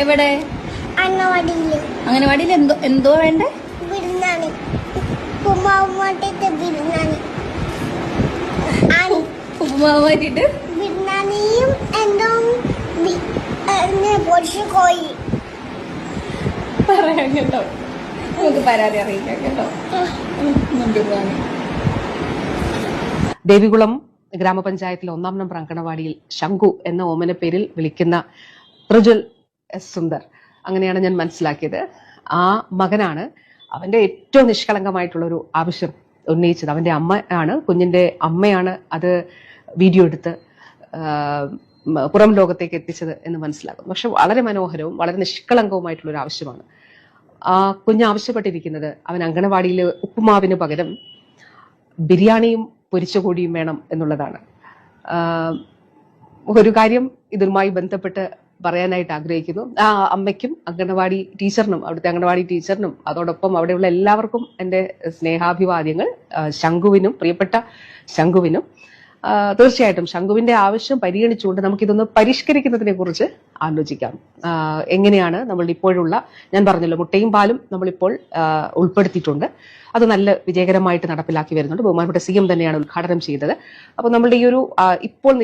എവിടെ? അംഗനവാടിയിൽ എന്തോ വേണ്ടേ? ബിരിയാണി. ഉപ്പുമാവ് മാറ്റിട്ട് ബിരിയാണി. ഉപ്പുമാവ് മാറ്റിട്ട് ബിരിയാണിയും എന്തോ പൊരിച്ച കോഴി. പറയാം കേട്ടോ, നമുക്ക് പരാതി അറിയിക്കാം കേട്ടോ. ദേവികുളം ഗ്രാമപഞ്ചായത്തിലെ 1-ാം നമ്പർ അങ്കണവാടിയിൽ ശംഖു എന്ന ഓമന പേരിൽ വിളിക്കുന്ന പ്രജ്വൽ എസ് സുന്ദർ, അങ്ങനെയാണ് ഞാൻ മനസ്സിലാക്കിയത്. ആ മകനാണ് അവന്റെ ഏറ്റവും നിഷ്കളങ്കമായിട്ടുള്ള ഒരു ആവശ്യം ഉന്നയിച്ചത്. അവന്റെ അമ്മയാണ്, കുഞ്ഞിന്റെ അമ്മയാണ് അത് വീഡിയോ എടുത്ത് പുറം ലോകത്തേക്ക് എത്തിച്ചത് എന്ന് മനസ്സിലാക്കുന്നു. പക്ഷെ വളരെ മനോഹരവും വളരെ നിഷ്കളങ്കവുമായിട്ടുള്ള ഒരു ആവശ്യമാണ്. ആ കുഞ്ഞ് ആവശ്യപ്പെട്ടിരിക്കുന്നത് അവൻ അങ്കണവാടിയിലെ ഉപ്പുമാവിന് പകരം ബിരിയാണിയും പൊരിച്ചുകൂടിയും വേണം എന്നുള്ളതാണ്. ഒരു കാര്യം ഇതുമായി ബന്ധപ്പെട്ട് പറയാനായിട്ട് ആഗ്രഹിക്കുന്നു. ആ അമ്മയ്ക്കും അങ്കണവാടി ടീച്ചറിനും, അവിടുത്തെ അങ്കണവാടി ടീച്ചറിനും അതോടൊപ്പം അവിടെയുള്ള എല്ലാവർക്കും എൻ്റെ സ്നേഹാഭിവാദ്യങ്ങൾ. ശംഖുവിനും, പ്രിയപ്പെട്ട ശംഖുവിനും തീർച്ചയായിട്ടും ശംഖുവിന്റെ ആവശ്യം പരിഗണിച്ചുകൊണ്ട് നമുക്കിതൊന്ന് പരിഷ്കരിക്കുന്നതിനെ കുറിച്ച് ആലോചിക്കാം. എങ്ങനെയാണ് നമ്മൾ ഇപ്പോഴുള്ള, ഞാൻ പറഞ്ഞല്ലോ, മുട്ടയും പാലും നമ്മളിപ്പോൾ ഉൾപ്പെടുത്തിയിട്ടുണ്ട്. അത് നല്ല വിജയകരമായിട്ട് നടപ്പിലാക്കി വരുന്നുണ്ട്. ബഹുമാനപ്പെട്ട CM തന്നെയാണ് ഉദ്ഘാടനം ചെയ്തത്. അപ്പോൾ നമ്മളുടെ ഈ ഒരു ഇപ്പോൾ